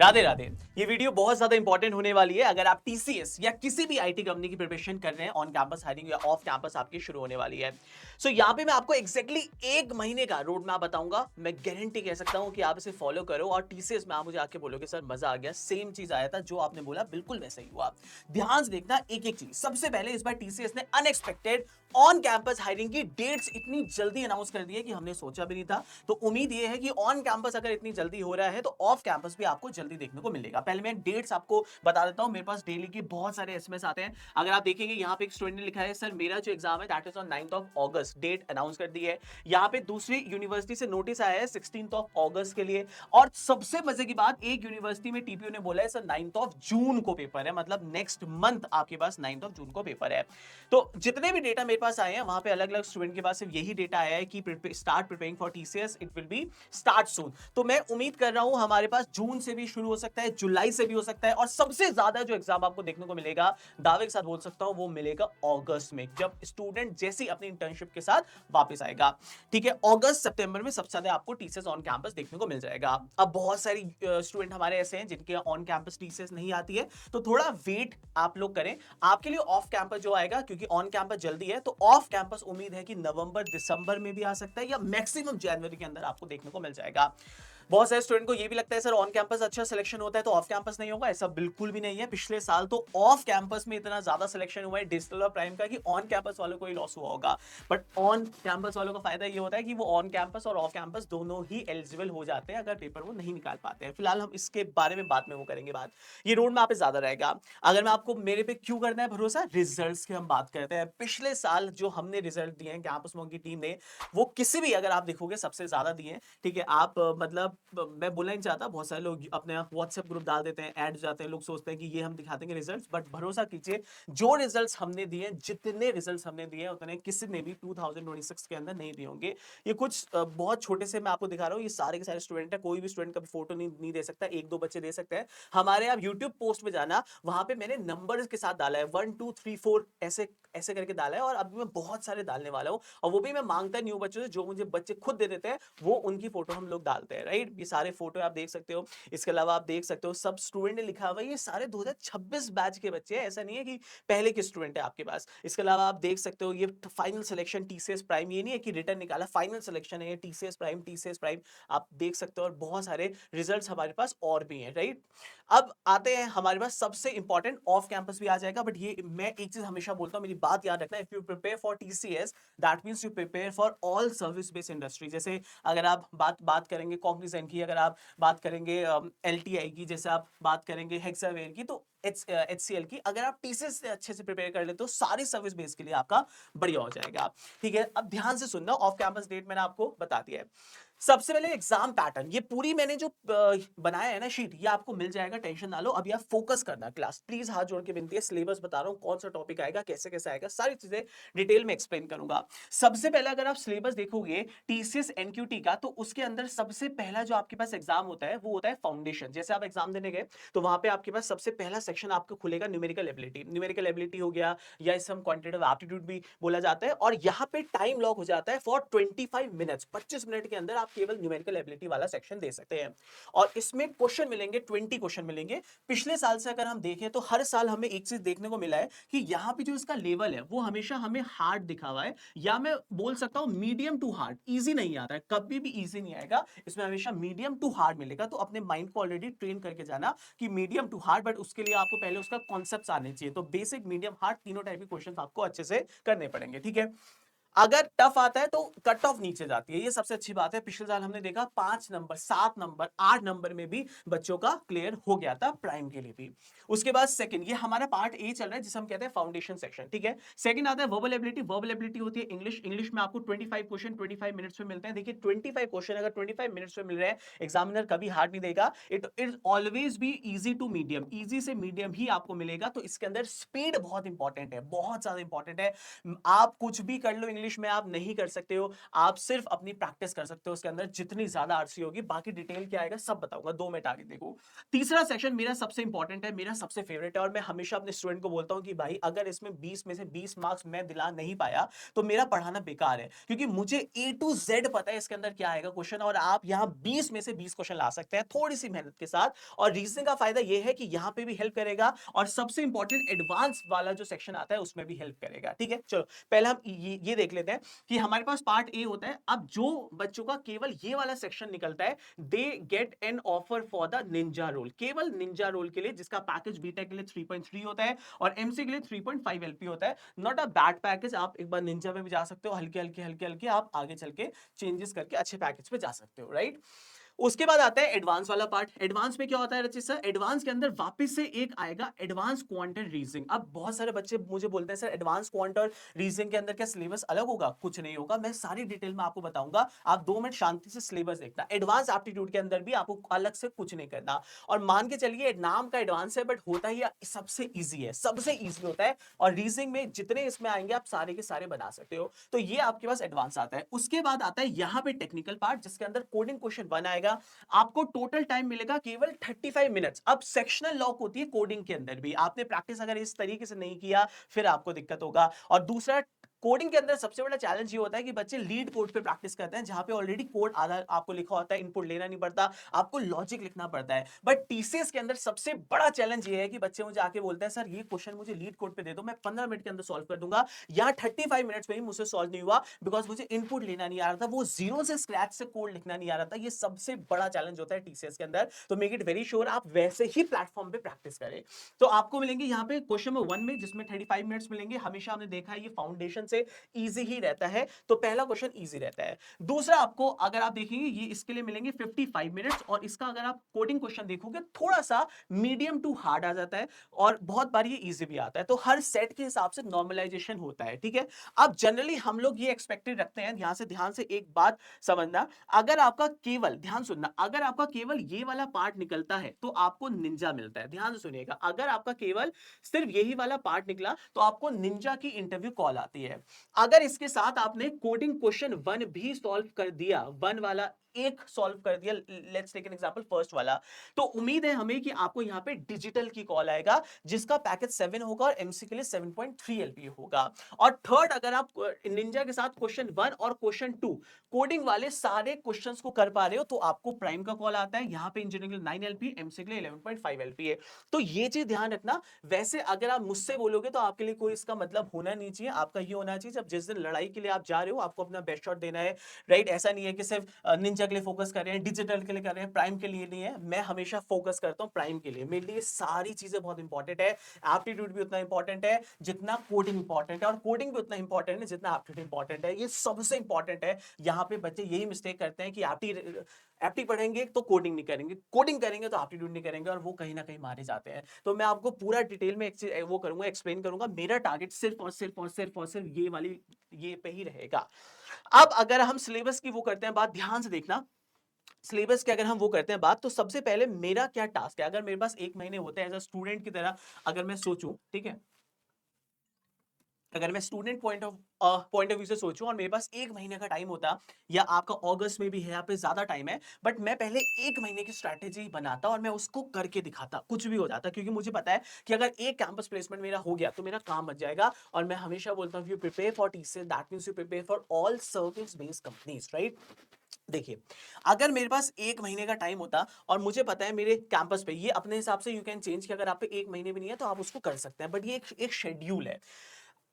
राधे राधे। ये वीडियो बहुत ज्यादा इंपॉर्टेंट होने वाली है अगर आप टीसीएस या किसी भी आईटी कंपनी की प्रिपरेशन कर रहे हैं। ऑन कैंपस हायरिंग या ऑफ कैंपस आपकी शुरू होने वाली है। सो यहाँ पे मैं आपको एग्जैक्टली एक महीने का रोड मैप बताऊंगा। मैं गारंटी कह सकता हूँ कि आप इसे फॉलो करो और टीसीएस में आप मुझे आके बोलोगे सर मजा आ गया, सेम चीज आया था जो आपने बोला, बिल्कुल वैसा ही हुआ। ध्यान से देखना एक एक चीज। सबसे पहले इस बार टीसीएस ने अनएक्सपेक्टेड ऑन कैंपस हायरिंग की डेट्स इतनी जल्दी अनाउंस कर दी है कि हमने सोचा भी नहीं था। तो उम्मीद ये है कि ऑन कैंपस अगर इतनी जल्दी हो रहा है तो ऑफ कैंपस भी आपको जल्दी देखने को मिलेगा। पहले मैं डेट्स आपको बता देता हूं। मेरे पास डेली के बहुत सारे एसएमएस आते हैं। अगर आप देखेंगे यहाँ पे एक स्टूडेंट ने लिखा है सर मेरा जो एग्जाम है that is on 9th of August, date announce कर दी है। यहाँ पे दूसरी यूनिवर्सिटी से नोटिस आया है 16th ऑफ अगस्त के लिए। और सबसे मजे की बात, एक यूनिवर्सिटी में टीपीयू ने बोला है सर 9th ऑफ जून को पेपर है, मतलब नेक्स्ट मंथ आपके पास 9th ऑफ जून को पेपर है। तो जितने भी डेटा मेरे पास आए हैं वहां पे अलग अलग स्टूडेंट के पास सिर्फ यही डेटा आया है कि start preparing for TCS, it will be start सून। तो मैं उम्मीद कर रहा हूं हमारे पास जून से भी शुरू हो सकता है, जुलाई से भी हो सकता है, और सबसे ज्यादा जो एग्जाम आपको देखने को मिलेगा, दावे के साथ बोल सकता हूं, वो मिलेगा अगस्त में, जब स्टूडेंट जैसे अपनी इंटर्नशिप के साथ वापस आएगा। ठीक है, अगस्त सितंबर में सबसे ज्यादा आपको टीसीएस ऑन कैंपस देखने को मिल जाएगा। अब बहुत सारी स्टूडेंट हमारे ऐसे हैं जिनके ऑन कैंपस टीसीएस नहीं आती है, तो थोड़ा वेट आप लोग करें। आपके लिए ऑफ कैंपस जो आएगा, क्योंकि ऑन कैंपस जल्दी है, तो ऑफ कैंपस उम्मीद है कि नवंबर दिसंबर में भी आ सकता है या मैक्सिमम जनवरी के अंदर आपको देखने को मिल जाएगा। बहुत सारे स्टूडेंट को ये भी लगता है सर ऑन कैंपस अच्छा सिलेक्शन होता है तो ऑफ कैंपस नहीं होगा। ऐसा बिल्कुल भी नहीं है। पिछले साल तो ऑफ कैंपस में इतना ज्यादा सिलेक्शन हुआ है डिजिटल और प्राइम का कि ऑन कैंपस वालों को ही लॉस हुआ होगा। बट ऑन कैंपस वालों का फायदा ये होता है कि वो ऑन कैंपस और ऑफ कैंपस दोनों ही एलिजिबल हो जाते हैं अगर पेपर वो नहीं निकाल पाते हैं। फिलहाल हम इसके बारे में बाद में वो करेंगे बात। ये रोड मैप पे ज्यादा रहेगा। अगर मैं आपको मेरे पे क्यों करना है भरोसा, रिजल्ट्स की हम बात करते हैं। पिछले साल जो हमने रिजल्ट दिए हैं कैंपस मॉक की टीम ने, वो किसी भी, अगर आप देखोगे, सबसे ज्यादा दिए हैं। ठीक है, आप मतलब मैं बोलना नहीं चाहता, बहुत सारे लोग अपने व्हाट्सएप ग्रुप डाल देते हैं, ऐड जाते हैं, लोग सोचते हैं कि ये हम दिखा देंगे रिजल्ट्स, बट भरोसा कीजिए जो रिजल्ट्स हमने दिए, जितने रिजल्ट्स हमने दिए उतने किसी ने भी 2026 के अंदर नहीं दिए होंगे। ये कुछ बहुत छोटे से मैं आपको दिखा रहा हूँ। ये सारे के सारे स्टूडेंट है, कोई भी स्टूडेंट का फोटो नहीं दे सकता, एक दो बच्चे दे सकते हैं। हमारे आप यूट्यूब पोस्ट में जाना, वहां पे मैंने नंबर्स के साथ डाला है 1 2 3 4 ऐसे ऐसे करके डाला है, और अभी मैं बहुत सारे डालने वाला हूं। और वो भी मैं मांगता न्यू बच्चों से, जो मुझे बच्चे खुद दे देते हैं वो उनकी फोटो हम लोग डालते हैं। राइट, ये सारे फोटो आप देख सकते हो। इसके अलावा आप देख सकते हो सब स्टूडेंट ने लिखा हुआ है, ये सारे 2026 बैच के बच्चे हैं, ऐसा नहीं है कि पहले के स्टूडेंट है आपके पास। इसके अलावा आप देख सकते हो ये फाइनल सिलेक्शन टीसीएस प्राइम, ये नहीं है कि रिटर्न निकाला, फाइनल सिलेक्शन है ये टीसीएस प्राइम, टीसीएस प्राइम आप देख सकते हो। और बहुत सारे रिजल्ट्स हमारे पास और भी हैं। राइट, अब आते हैं हमारे पास सबसे इंपॉर्टेंट, ऑफ कैंपस भी आ जाएगा। बट ये मैं एक चीज हमेशा बोलता हूं, मेरी बात याद रखना, if you prepare for TCS that means you prepare for all service based industry. जैसे अगर आप बात करेंगे कॉग्निजेंट की, अगर आप बात करेंगे एलटीआई की, जैसे आप बात करेंगे हेक्सावेयर की, तो एचसीएल की, अगर आप टीसीएस से अच्छे से प्रिपेयर कर ले तो सारी सर्विस बेस के लिए आपका बढ़िया हो जाएगा। ठीक है, अब ध्यान से सुनना, ऑफ कैंपस डेट मैंने आपको बता दिया है। सबसे पहले एग्जाम पैटर्न, ये पूरी मैंने जो बनाया है ना शीट, ये आपको मिल जाएगा, टेंशन ना लो। अभी आप फोकस करना क्लास, प्लीज हाथ जोड़ के विनती है। सिलेबस बता रहा हूं, कौन सा टॉपिक आएगा, कैसे कैसे आएगा, सारी चीजें डिटेल में एक्सप्लेन करूंगा। सबसे पहले अगर आप सिलेबस देखोगे टीसीएस एनक्यूटी का, तो उसके अंदर सबसे पहला जो आपके पास एग्जाम होता है वो होता है फाउंडेशन। जैसे आप एग्जाम देने गए तो वहां पे आपके पास सबसे पहला सेक्शन आपको खुलेगा न्यूमेरिकल एबिलिटी। न्यूमेरिकल एबिलिटी हो गया, या इसे हम क्वांटिटेटिव एप्टीट्यूड भी बोला जाता है। और यहाँ पे टाइम लॉक हो जाता है फॉर 25 मिनट्स, 25 मिनट के अंदर आप केवल न्यूमेरिकल एबिलिटी वाला सेक्शन दे सकते हैं। और इसमें क्वेश्चन मिलेंगे, 20 क्वेश्चन मिलेंगे। पिछले साल से अगर हम देखें तो हर साल हमें एक चीज देखने को मिला है कि यहाँ पे जो इसका लेवल है वो हमेशा हमें हार्ड दिखा हुआ है, या मैं बोल सकता हूं मीडियम टू हार्ड। इजी नहीं आता है, कभी भी इजी नहीं आएगा, इसमें हमेशा मीडियम टू हार्ड मिलेगा। तो अपने माइंड को ऑलरेडी ट्रेन करके जाना कि मीडियम टू हार्ड, बट उसके लिए आपको पहले उसका कॉन्सेप्ट आने चाहिए। तो बेसिक, मीडियम, हार्ड, तीनों टाइप के क्वेश्चन आपको अच्छे से करने पड़ेंगे। ठीक है, अगर टफ आता है तो कट ऑफ नीचे जाती है, ये सबसे अच्छी बात है। पिछले साल हमने देखा 5 नंबर, 7 नंबर, 8 नंबर में भी बच्चों का क्लियर हो गया था, प्राइम के लिए भी। उसके बाद सेकंड, ये हमारा पार्ट ए चल रहा है जिसे हम कहते हैं फाउंडेशन सेक्शन। ठीक है, सेकंड आता है वर्बल एबिलिटी। वर्बल एबिलिटी होती है इंग्लिश। इंग्लिश में आपको 25 क्वेश्चन 25 मिनट्स में मिलते हैं। देखिए 25 क्वेश्चन अगर 25 मिनट्स में मिल रहे हैं, एग्जामिनर कभी हार्ड नहीं देगा। It is always be easy to medium, easy से मीडियम ही आपको मिलेगा। तो इसके अंदर स्पीड बहुत इंपॉर्टेंट है, बहुत ज्यादा इंपॉर्टेंट है। आप कुछ भी कर लो इंग्लिश में आप नहीं कर सकते हो, आप सिर्फ अपनी प्रैक्टिस कर सकते हो उसके अंदर, जितनी ज्यादा आरसी होगी। बाकी डिटेल क्या आएगा सब बताऊंगा, 2 मिनट आगे देखो। तीसरा सेक्शन मेरा सबसे इंपॉर्टेंट है, मेरा सबसे फेवरेट है, और मैं हमेशा अपने स्टूडेंट को बोलता हूं कि भाई अगर इसमें 20 में से 20 मार्क्स मैं दिला नहीं पाया तो मेरा पढ़ाना बेकार है, क्योंकि मुझे ए टू जेड पता है इसके अंदर क्या आएगा क्वेश्चन, और आप यहां 20 में से 20 क्वेश्चन ला सकते हैं थोड़ी सी मेहनत के साथ। और रीजनिंग का फायदा यह है कि यहां पे भी हेल्प करेगा, और सबसे इंपॉर्टेंट एडवांस वाला जो सेक्शन आता है उसमें भी हेल्प करेगा। ठीक है, चलो पहले हम ये देख लेते हैं कि हमारे पास पार्ट ए होता है। अब जो बच्चों का केवल ये वाला सेक्शन निकलता है, they get an offer for the ninja role, केवल निंजा रोल के लिए, जिसका पैकेज बीटेक के लिए 3.3 होता है और एमसी के लिए 3.5 एलपी होता है। नॉट अ बैड पैकेज, आप एक बार निंजा में भी जा सकते हो, हल्के हल्के हल्के हल्के आप आगे चल के चेंजेस करके अच्छे पैकेज पे जा सकते हो, राइट। उसके बाद आता है एडवांस वाला पार्ट। एडवांस में क्या होता है रचित सर? एडवांस के अंदर वापस से एक आएगा एडवांस क्वांट एंड रीजनिंग। अब बहुत सारे बच्चे मुझे बोलते हैं सर एडवांस क्वांट और रीजनिंग के अंदर क्या सिलेबस अलग होगा? कुछ नहीं होगा, मैं सारी डिटेल में आपको बताऊंगा, आप 2 मिनट शांति से सिलेबस देखना। एडवांस एप्टीट्यूड के अंदर भी आपको अलग से कुछ नहीं करना, और मान के चलिए नाम का एडवांस है बट होता ही सबसे ईजी है, सबसे ईजी होता है, और रीजनिंग में जितने इसमें आएंगे आप सारे के सारे बना सकते हो। तो ये आपके पास एडवांस आता है। उसके बाद आता है यहाँ पे टेक्निकल पार्ट, जिसके अंदर कोडिंग क्वेश्चन 1 आएगा। आपको टोटल टाइम मिलेगा केवल 35 मिनट्स। अब सेक्शनल लॉक होती है कोडिंग के अंदर भी, आपने प्रैक्टिस अगर इस तरीके से नहीं किया फिर आपको दिक्कत होगा। और दूसरा, कोडिंग के अंदर सबसे बड़ा चैलेंज ये होता है कि बच्चे लीड कोड पे प्रैक्टिस करते हैं, जहां पे ऑलरेडी कोड आधा आपको लिखा होता है, इनपुट लेना नहीं पड़ता, आपको लॉजिक लिखना पड़ता है। बट टीसीएस के अंदर सबसे बड़ा चैलेंज ये है कि बच्चे मुझे आके बोलते हैं सर ये क्वेश्चन मुझे लीड कोड पे दे दो, मैं 15 मिनट के अंदर सॉल्व कर दूंगा। यहाँ 35 मिनट्स में ही मुझसे सॉल्व नहीं हुआ, बिकॉज मुझे इनपुट लेना नहीं आ रहा था, वो जीरो से स्क्रैच से कोड लिखना नहीं आ रहा था। ये सबसे बड़ा चैलेंज होता है टीसीएस के अंदर। तो मेक इट वेरी श्योर आप वैसे ही प्लेटफॉर्म पे प्रैक्टिस करें। तो आपको मिलेंगे यहाँ पे क्वेश्चन नंबर 1 में, जिसमें 35 मिनट्स मिलेंगे। हमेशा हमने देखा है ये फाउंडेशन से इजी ही रहता है, तो पहला क्वेश्चन इजी रहता है। दूसरा, आपको अगर आप देखेंगे ये इसके लिए मिलेंगे 55 मिनट्स, और इसका अगर आप कोडिंग क्वेश्चन देखोगे थोड़ा सा मीडियम टू हार्ड आ जाता है, और बहुत बार ये इजी भी आता है। तो हर सेट के हिसाब से नॉर्मलाइजेशन होता है, ठीक है। अब जनरली हम लोग ये एक्सपेक्टेड रखते हैं, ध्यान से एक बात समझना, अगर आपका केवल, ध्यान सुनना, अगर आपका केवल ये वाला पार्ट निकलता है तो आपको निंजा मिलता है। ध्यान से सुनिएगा, अगर आपका केवल सिर्फ यही वाला पार्ट निकला तो आपको निंजा की इंटरव्यू कॉल आती है। अगर इसके साथ आपने कोडिंग क्वेश्चन 1 भी सॉल्व कर दिया, 1 वाला एक सॉल्व कर दिया, let's take an example first वाला, तो उम्मीद है हमें कि आपको यहां पे डिजिटल की कॉल आएगा, जिसका पैकेज 7 होगा और एमसी के लिए 7.3 एलपी होगा। और थर्ड, अगर आप निंजा के साथ क्वेश्चन 1 और क्वेश्चन 2 कोडिंग वाले सारे क्वेश्चंस को कर पा रहे हो तो आपको प्राइम का कॉल आता है। यहां पे इंजीनियरिंग के लिए 9 एलपी, एमसी के लिए 11.5 एलपी है। तो ये चीज ध्यान रखना। वैसे अगर आप मुझसे बोलोगे तो आपके लिए कोई इसका मतलब होना नहीं चाहिए, आपका ये होना चाहिए जब जिस दिन लड़ाई के लिए आप जा रहे हो आपको अपना बेस्ट शॉट देना है, राइट। ऐसा नहीं है कि सिर्फ निंजा के लिए फोकस कर रहे हैं, डिजिटल के लिए कर रहे हैं, प्राइम के लिए नहीं है। मैं हमेशा फोकस करता हूं प्राइम के लिए, मेरे लिए सारी चीजें बहुत इंपॉर्टेंट है। एप्टीट्यूड भी उतना इंपॉर्टेंट है जितना कोडिंग इंपॉर्टेंट है, और कोडिंग भी उतना इंपॉर्टेंट है जितना एप्टीट्यूड इंपॉर्टेंट है। ये सबसे इंपॉर्टेंट है। यहाँ पे बच्चे यही मिस्टेक करते हैं कि एप्टी पढ़ेंगे तो कोडिंग नहीं करेंगे, कोडिंग करेंगे तो एप्टीट्यूड नहीं करेंगे, और वो कहीं ना कहीं मारे जाते हैं। तो मैं आपको पूरा डिटेल में वो करूंगा, एक्सप्लेन करूंगा। मेरा टारगेट सिर्फ और सिर्फ और सिर्फ और सिर्फ ये पे ही रहेगा। अब अगर हम सिलेबस की वो करते हैं बात, ध्यान से देखना, सिलेबस की अगर हम वो करते हैं बात, तो सबसे पहले मेरा क्या टास्क है। अगर मेरे पास 1 महीने होते हैं एज अ स्टूडेंट की तरह, अगर मैं सोचूं, ठीक है, अगर मैं स्टूडेंट पॉइंट ऑफ व्यू से सोचूं और मेरे पास 1 महीने का टाइम होता, या आपका अगस्त में भी है, यहाँ पे ज्यादा टाइम है, बट मैं पहले 1 महीने की स्ट्रैटेजी बनाता और मैं उसको करके दिखाता, कुछ भी हो जाता, क्योंकि मुझे पता है कि अगर एक कैंपस प्लेसमेंट मेरा हो गया तो मेरा काम बच जाएगा। और मैं हमेशा बोलता हूँ, you prepare for TCS, that means you prepare for all service based companies, right. देखिए, अगर मेरे पास 1 महीने का टाइम होता और मुझे पता है मेरे कैंपस पे, ये अपने हिसाब से यू कैन चेंज, कि अगर आप पे 1 महीने भी नहीं है तो आप उसको कर सकते हैं, बट ये एक शेड्यूल है।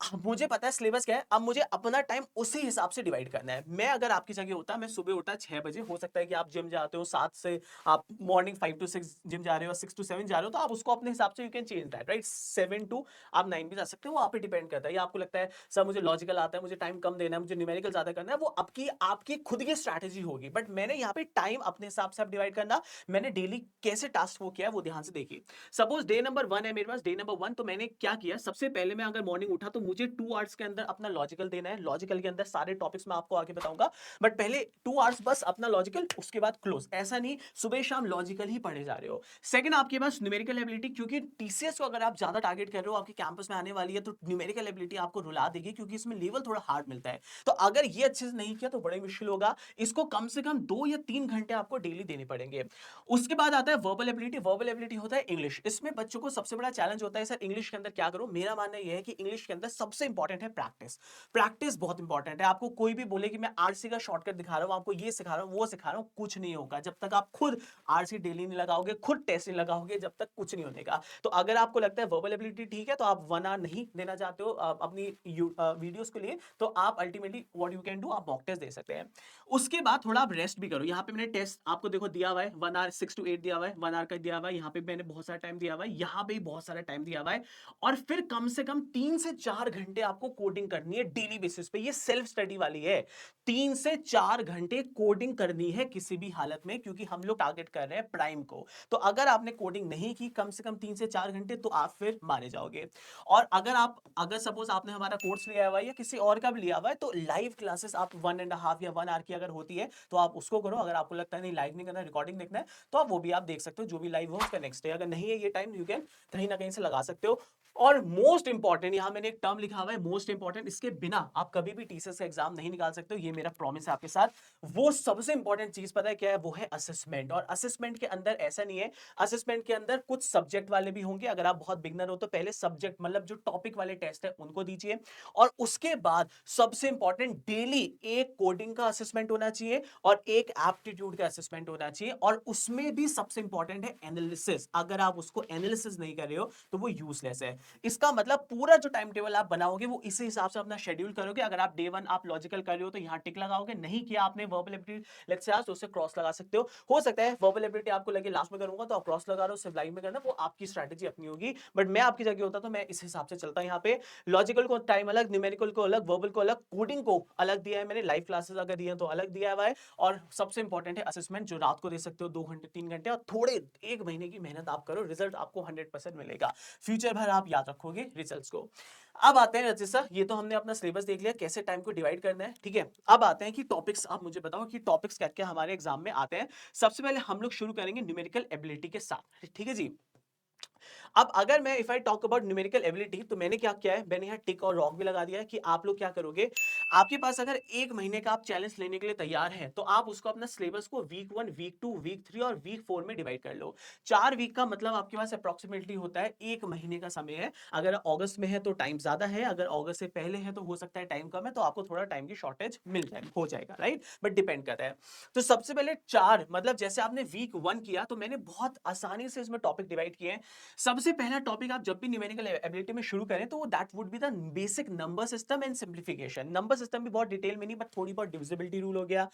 अब मुझे पता है सिलेबस क्या है, अब मुझे अपना टाइम उसी हिसाब से डिवाइड करना है। मैं अगर आपकी जगह होता, मैं सुबह उठा 6 बजे, हो सकता है कि आप जिम जाते हो 7 से, आप मॉर्निंग 5 to 6 जिम जा रहे हो, 6 to 7 जा रहे हो, तो आप उसको अपने हिसाब से you can change that, right. 7 to आप 9 भी जा सकते हो, वो आप पे डिपेंड करता है। या आपको लगता है सर मुझे लॉजिकल आता है, मुझे टाइम कम देना है, मुझे न्यूमेरिकल ज्यादा करना है, वो आपकी खुद की स्ट्रैटेजी होगी। बट मैंने यहाँ पे टाइम अपने हिसाब से आप डिवाइड करना, मैंने डेली कैसे टास्क वो किया है वो ध्यान से देखिए। सपोज डे नंबर 1 है मेरे पास, डे नंबर 1, तो मैंने क्या किया, सबसे पहले मैं अगर मॉर्निंग उठा तो मुझे 2 आवर्स के अंदर अपना लॉजिकल देना है, लॉजिकल के अंदर सारे टॉपिक्स मैं आपको आगे बताऊंगा, बट पहले 2 आवर्स बस अपना लॉजिकल, उसके बाद क्लोज। ऐसा नहीं सुबह शाम लॉजिकल ही पढ़े जा रहे हो। सेकंड, आपके पास न्यूमेरिकल एबिलिटी, क्योंकि टीसीएस को अगर आप ज्यादा टारगेट कर रहे हो, आपके कैंपस में आने वाली है, तो न्यूमेरिकल एबिलिटी आपको रुला देगी, क्योंकि इसमें लेवल थोड़ा हार्ड मिलता है। तो अगर ये अच्छे से नहीं किया तो बड़ी मुश्किल होगा। इसको कम से कम 2 या 3 घंटे आपको डेली देने पड़ेंगे। उसके बाद आता है वर्बल एबिलिटी। वर्बल एबिलिटी होता है इंग्लिश। इसमें बच्चों को सबसे बड़ा चैलेंज होता है सर इंग्लिश के अंदर क्या करूं। मेरा मानना यह है कि इंग्लिश के अंदर सबसे इंपॉर्टेंट है प्रैक्टिस। प्रैक्टिस बहुत इंपॉर्टेंट है। आपको कोई भी बोले कि मैं आरसी का शॉर्टकट दिखा रहा हूं, आपको ये सिखा रहा हूं, वो सिखा रहा हूं, कुछ नहीं होगा जब तक आप खुद आरसी डेली नहीं लगाओगे, खुद टेस्ट नहीं लगाओगे, जब तक कुछ नहीं होने का। तो अगर आपको लगता है वर्बल एबिलिटी ठीक है, तो आप 1 आवर नहीं देना चाहते हो अपनी वीडियोस के लिए, तो आप ultimately what you can do, आप मॉक टेस्ट दे सकते हैं। उसके बाद थोड़ा आप रेस्ट भी करो। यहाँ पे मैंने टेस्ट आपको देखो दिया हुआ है, 1 आवर 6 to 8 दिया हुआ है, 1 आवर का दिया हुआ है। यहाँ पे मैंने बहुत सारा टाइम दिया हुआ है, यहाँ पे बहुत सारा टाइम दिया हुआ है। और फिर कम से कम 3 से 4 घंटे आपको कोडिंग करनी है डेली बेसिस पे। ये सेल्फ स्टडी वाली है। 3 से 4 घंटे कोडिंग करनी है किसी भी हालत में, क्योंकि हम लोग टारगेट कर रहे हैं प्राइम को। तो अगर आपने कोडिंग नहीं की कम से कम 3 से 4 घंटे, तो आप फिर मारे जाओगे। और अगर सपोज आपने हमारा कोर्स लिया हुआ है या किसी और का भी लिया हुआ है, तो लाइव क्लासेस आप 1.5 या 1 आवर की अगर होती है तो आप उसको करो। अगर आपको लगता है नहीं लाइव नहीं करना, रिकॉर्डिंग देखना है, तो आप वो भी आप देख सकते हो। जो भी लाइव हो उसका नेक्स्ट डे, अगर नहीं है ये टाइम, यू कैन कहीं ना कहीं से लगा सकते हो। और मोस्ट इंपॉर्टेंट, यहां मैंने एक टर्म लिखा हुआ है मोस्ट इंपॉर्टेंट, इसके बिना आप कभी भी टीसीएस का एग्जाम नहीं निकाल सकते हो, ये मेरा प्रॉमिस है आपके साथ। वो सबसे इंपॉर्टेंट चीज पता है क्या है, वो है असेसमेंट। और असेसमेंट के अंदर ऐसा नहीं है, असेसमेंट के अंदर कुछ सब्जेक्ट वाले भी होंगे। अगर आप बहुत बिगनर हो तो पहले सब्जेक्ट मतलब जो टॉपिक वाले टेस्ट है उनको दीजिए, और उसके बाद सबसे इंपॉर्टेंट डेली एक कोडिंग का असेसमेंट होना चाहिए और एक एप्टीट्यूड का असेसमेंट होना चाहिए। और उसमें भी सबसे इंपॉर्टेंट है एनालिसिस। अगर आप उसको एनालिसिस नहीं कर रहे हो तो वो यूजलेस है। इसका मतलब पूरा जो टाइम टेबल आप बनाओगे वो इसी हिसाब से अपना शेड्यूल करोगे। अगर आप डे 1 आप लॉजिकल कर रहे हो तो यहाँ टिक लगाओगे, नहीं किया आपने वर्बल एबिलिटी लेट्स से आज, तो उससे क्रॉस लगा सकते हो सकता है वर्बल एबिलिटी आपको लगे लास्ट में करूंगा तो आप क्रॉस लगा रहे हो, सिर्फ लाइव में करना, वो आपकी स्ट्रैटेजी अपनी होगी। बट मैं आपकी जगह होता तो मैं इस हिसाब से चलता। यहाँ पे लॉजिकल को टाइम अलग, न्यूमेरिकल को अलग, वर्बल को अलग, कोडिंग को अलग दिया है मैंने, लाइव क्लासेस अगर दिए तो अलग दिया हुआ है। और सबसे इंपॉर्टेंट है असेसमेंट, जो रात को दे सकते हो 2 घंटे 3 घंटे, और थोड़े 1 महीने की मेहनत आप करो, रिजल्ट आपको 100% मिलेगा। फ्यूचर भर आप याद रखोगे रिजल्ट्स को। अब आते हैं रजित सर, ये तो हमने अपना सिलेबस देख लिया, कैसे टाइम को डिवाइड करना है, ठीक है। अब आते हैं कि टॉपिक्स, आप मुझे बताओ कि टॉपिक्स क्या क्या हमारे एग्जाम में आते हैं। सबसे पहले हम लोग शुरू करेंगे न्यूमेरिकल एबिलिटी के साथ, ठीक है जी। अब अगर मैं if I talk about numerical ability, तो मैंने क्या किया है, मैंने यहाँ टिक और रॉक भी लगा दिया है कि आप लोग क्या करोगे। आपके पास अगर 1 महीने का आप चैलेंज लेने के लिए तैयार हैं, तो आप उसको अपना सिलेबस को वीक 1, वीक 2, वीक 3 और वीक 4 में डिवाइड कर लो। 4 वीक का मतलब आपके पास अप्रोक्सीमेटली होता है 1 महीने का समय है। अगर अगस्त में है तो टाइम ज्यादा है, अगर अगस्त से पहले है तो हो सकता है टाइम कम है, तो आपको थोड़ा टाइम की शॉर्टेज मिल जाए, हो जाएगा, राइट, बट डिपेंड करता है। तो सबसे पहले 4 मतलब जैसे आपने वीक 1 किया, तो मैंने बहुत आसानी से इसमें टॉपिक डिवाइड किए हैं। सबसे पहला टॉपिक आप जब भी न्यूमेरिकल एबिलिटी में शुरू करें, तो वो that would be the basic number system and simplification. Number system भी बहुत डिटेल में नहीं, बट थोड़ी बहुत डिविजिबिलिटी रूल हो गया,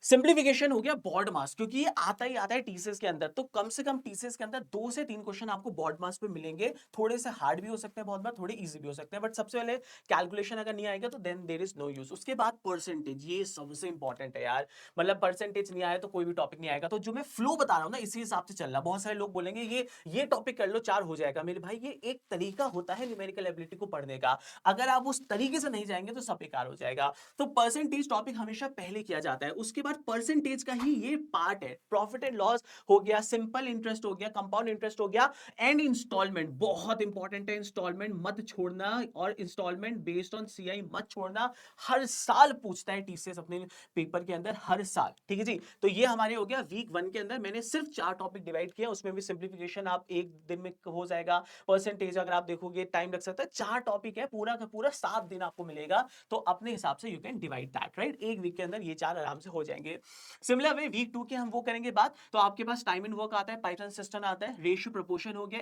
सिंप्लीफिकेशन हो गया, बॉड मास, क्योंकि ये आता ही आता है टीसीएस के अंदर। तो कम से कम टीसीएस के अंदर 2 से 3 क्वेश्चन आपको बॉड मास पे मिलेंगे। थोड़े से हार्ड भी हो सकते हैं बहुत बार, थोड़े इजी भी हो सकते हैं, बट सबसे पहले कैलकुलेशन अगर नहीं आएगा तो then there is no use. उसके बाद परसेंटेज, ये सबसे इंपॉर्टेंट है यार, मतलब परसेंटेज नहीं आया तो कोई भी टॉपिक नहीं आएगा। तो जो मैं फ्लो बता रहा हूं ना, इसी हिसाब से चलना। बहुत सारे लोग बोलेंगे ये टॉपिक कर लो 4 हो जाएगा। मेरे भाई ये एक तरीका होता है न्यूमेरिकल एबिलिटी को पढ़ने का, अगर आप उस तरीके से नहीं जाएंगे तो सब बेकार हो जाएगा। तो परसेंटेज टॉपिक हमेशा पहले किया जाता है। उसके बाद परसेंटेज का ही ये पार्ट है, प्रॉफिट एंड लॉस हो गया, सिंपल इंटरेस्ट हो गया, कंपाउंड इंटरेस्ट हो गया, एंड इंस्टॉलमेंट बहुत इंपॉर्टेंट है। इंस्टॉलमेंट मत छोड़ना, और इंस्टॉलमेंट बेस्ड ऑन सीआई मत छोड़ना। हर साल पूछता है टीसीएस अपने पेपर के अंदर, हर साल, ठीक है जी। तो ये हमारे हो गया वीक 1 के अंदर मैंने सिर्फ 4 टॉपिक डिवाइड किया, उसमें भी सिंप्लीफिकेशन आप एक दिन में हो जाएगा। परसेंटेज अगर आप देखोगे टाइम लग सकता है, 4 टॉपिक है, पूरा का पूरा 7 दिन आपको मिलेगा। तो अपने हिसाब से you can divide that, right, एक वीक के अंदर ये 4 आराम से हो जाएंगे। सिमिलर वे वीक 2 के हम वो करेंगे बात। तो आपके पास टाइम एंड वर्क आता है, पाइथन सिस्टम आता है, रेशियो प्रोपोर्शन हो गया,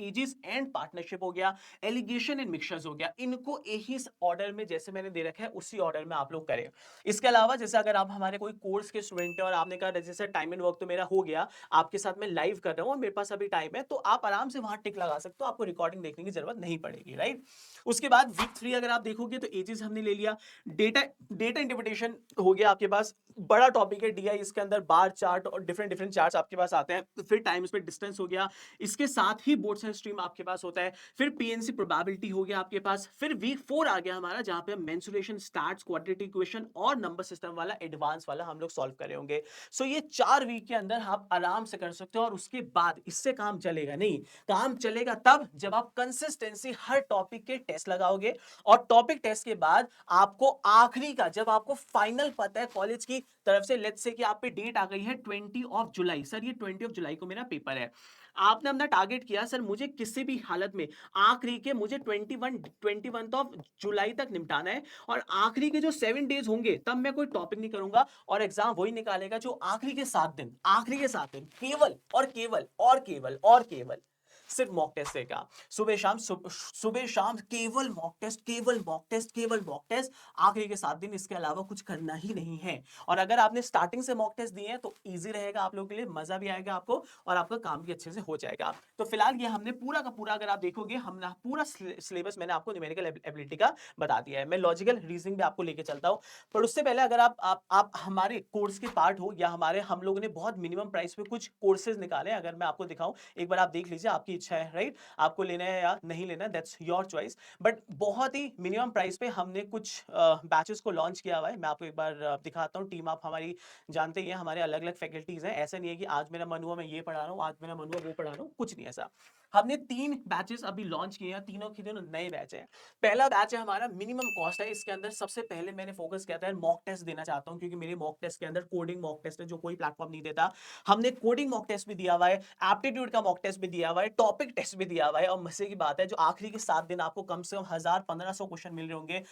एजेस एंड पार्टनरशिप हो गया, एलिगेशन एंड मिक्सचर्स हो गया। इनको एक ही ऑर्डर में जैसे मैंने दे रखा है उसी ऑर्डर में आप लोग करें। इसके अलावा जैसे अगर आप हमारे कोई कोर्स के स्टूडेंट है और आपने कहा जैसे टाइम एंड वर्क तो मेरा हो गया, आपके साथ मैं लाइव कर रहा हूं और मेरे पास अभी टाइम है, तो आप आराम आराम से वहां टिक लगा सकते हो, आपको रिकॉर्डिंग देखने की जरूरत नहीं पड़ेगी, राइट। उसके बाद वीक 3 अगर आप देखोगे तो एजेस हमने ले लिया, डेटा डेटा इंटरप्रिटेशन हो गया आपके पास, बड़ा टॉपिक है डीआई, इसके अंदर बार चार्ट और डिफरेंट डिफरेंट चार्ट्स आपके पास आते हैं। फिर टाइम स्पेस डिस्टेंस हो गया, इसके साथ ही बोर्ड साइंस स्ट्रीम आपके पास होता है। फिर पीएनसी प्रोबेबिलिटी हो गया आपके पास। फिर वीक 4 आ गया हमारा, जहां पे मेंसुरेशन, स्टैट्स, क्वाड्रेटिक इक्वेशन और नंबर सिस्टम वाला एडवांस वाला हम लोग सॉल्व कर रहे होंगे। सो ये 4 वीक के अंदर आप आराम से कर सकते हो, और उसके बाद इससे काम चलेगा नहीं। काम चलेगा तब जब आप कंसिस्टेंसी हर टॉपिक के टेस्ट लगाओगे, और टॉपिक टेस्ट के बाद आपको आखिरी का, जब आपको फाइनल पता है कॉलेज की तरफ से, लेट्स से कि आप पे डेट आ गई है 20 ऑफ जुलाई, सर ये 20 ऑफ जुलाई को मेरा पेपर है, आपने अपना टारगेट किया सर मुझे किसी भी हालत में आखिरी के मुझे 21 ऑफ जुलाई तक निपटाना है, और आखिरी के जो 7 डेज होंगे तब मैं कोई टॉपिक नहीं करूंगा, और एग्जाम वही निकालेगा जो आखिरी के 7 दिन, आखिरी के 7 दिन केवल और केवल और केवल और केवल सिर्फ मॉक टेस्ट देगा। सुबह शाम केवल मॉक टेस्ट, केवल मॉक टेस्ट, केवल मॉक टेस्ट, आखिरी के 7 दिन इसके अलावा कुछ करना ही नहीं है। और अगर आपने स्टार्टिंग से मॉक टेस्ट दिए हैं तो इजी रहेगा आप लोगों के लिए, मजा भी आएगा आपको, और आपका काम भी अच्छे से हो जाएगा। तो फिलहाल ये हमने पूरा का पूरा, अगर आप देखोगे हमने पूरा सिलेबस मैंने आपको न्यूमेरिकल एबिलिटी का बता दिया है। मैं लॉजिकल रीजनिंग भी आपको लेके चलता हूँ, पर उससे पहले अगर आप हमारे कोर्स के पार्ट हो, या हमारे हम लोगों ने बहुत मिनिमम प्राइस पे कुछ कोर्सेज निकाले, अगर मैं आपको दिखाऊं एक बार आप देख लीजिए, आपकी इच्छा है, राइट, आपको लेना है या नहीं लेना, दैट्स योर चॉइस। बट बहुत ही मिनिमम प्राइस पे हमने कुछ बैचेस को लॉन्च किया हुआ है। मैं आपको एक बार दिखाता हूँ। टीम आप हमारी जानते ही हैं, हमारे अलग अलग फैकल्टीज हैं, ऐसा नहीं है कि आज मेरा मन हुआ मैं ये पढ़ा रहा हूँ, आज मेरा मन हुआ वो पढ़ा रहा हूँ, कुछ नहीं ऐसा। हमने 3 बैचेस अभी लॉन्च किए हैं, तीनों के तीनों नए बैच हैं। पहला बैच है हमारा मिनिमम कॉस्ट है, इसके अंदर सबसे पहले मैंने फोकस किया था मॉक टेस्ट देना चाहता हूं, क्योंकि मेरे मॉक टेस्ट के अंदर कोडिंग मॉक टेस्ट है जो कोई प्लेटफॉर्म नहीं देता। हमने कोडिंग मॉक टेस्ट भी दिया हुआ है, एप्टीट्यूड का मॉक टेस्ट भी दिया हुआ है, टॉपिक टेस्ट भी दिया हुआ है, और मजे की बात है जो आखिरी के 7 दिन आपको कम से कम 1000-1500 क्वेश्चन मिल रहे होंगे,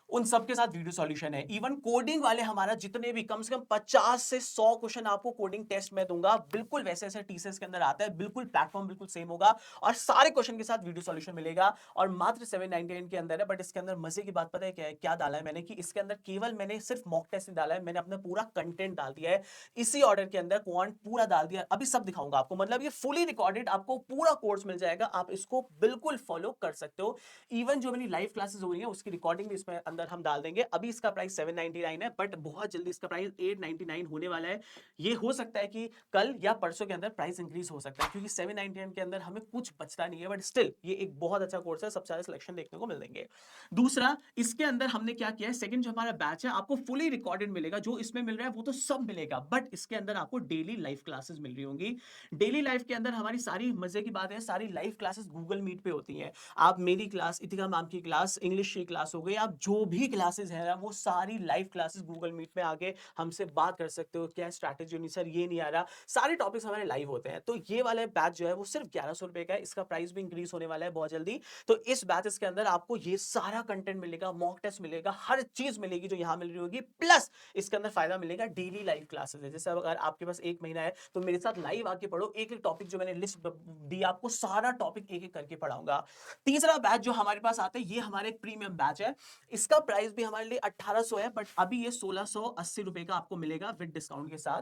उन सब के साथ वीडियो सॉल्यूशन है। इवन कोडिंग वाले हमारा जितने भी कम से कम 50 से 100 क्वेश्चन आपको कोडिंग टेस्ट में दूंगा, बिल्कुल वैसे ऐसे टीसीएस के अंदर आता है, बिल्कुल प्लेटफॉर्म बिल्कुल सेम होगा, और सारे क्वेश्चन के साथ वीडियो सॉल्यूशन मिलेगा, और मात्र 799 के अंदर है। बट इसके अंदर मजे की बात पता है क्या है, क्या डाला है मैंने, कि इसके अंदर केवल मैंने सिर्फ मॉक टेस्ट नहीं डाला है, मैंने अपना पूरा कंटेंट डाल दिया है इसी ऑर्डर के अंदर, क्वांट पूरा डाल दिया, अभी सब दिखाऊंगा आपको। मतलब ये फुली रिकॉर्डेड आपको पूरा कोर्स मिल जाएगा, आप इसको बिल्कुल फॉलो कर सकते हो। इवन जो मेरी लाइव क्लासेस हो रही है उसकी रिकॉर्डिंग भी इसमें अंदर हम डाल देंगे। अभी इसका प्राइस 799 है, बट बहुत जल्दी इसका प्राइस 899 होने वाला है। ये हो सकता है कि कल या परसों के अंदर प्राइस इंक्रीज हो सकता है, क्योंकि 799 के अंदर हमें कुछ बचता नहीं है, बट स्टिल ये एक बहुत अच्छा कोर्स है, सबसे ज्यादा सिलेक्शन देखने को मिल देंगे। दूसरा, इसके अंदर हमने क्या किया है, सेकंड जो हमारा बैच है आपको फुली रिकॉर्डेड मिलेगा, जो इसमें मिल रहा है वो तो सब मिलेगा, बट इसके अंदर आपको डेली लाइव क्लासेस मिल रही होंगी। डेली लाइव के अंदर हमारी सारी मजे की बात है, सारी लाइव क्लासेस गूगल मीट पे होती हैं। आप मेरी क्लास, इतिका मैम की क्लास, इंग्लिश की क्लास हो गई, आप जो भी क्लासेस है ना वो सारी लाइव क्लासेस गूगल मीट में आके हमसे बात कर सकते हो। क्या स्ट्रैटेजी नहीं सर, ये नहीं आ रहा, सारे टॉपिक्स हमारे लाइव होते हैं। तो ये वाला बैच जो है वो सिर्फ 1100 रुपए का है, इसका प्राइस भी इंक्रीज होने वाला है बहुत जल्दी। तो इस बैचेस के अंदर आपको ये सारा कंटेंट मिलेगा, मॉक टेस्ट मिलेगा, हर चीज मिलेगी जो यहाँ मिल रही होगी, प्लस इसके अंदर फायदा मिलेगा डेली लाइव क्लासेस है। जैसे अगर आपके पास 1 महीना है तो मेरे साथ लाइव आके पढ़ो, एक एक टॉपिक जो मैंने लिस्ट दी आपको, सारा टॉपिक एक एक करके पढ़ाऊंगा। तीसरा बैच जो हमारे पास आता है, ये हमारे प्रीमियम बैच है, इसका प्राइस भी हमारे लिए 1800 है, बट अभी ये 1680 रुपए का आपको मिलेगा विद डिस्काउंट के साथ।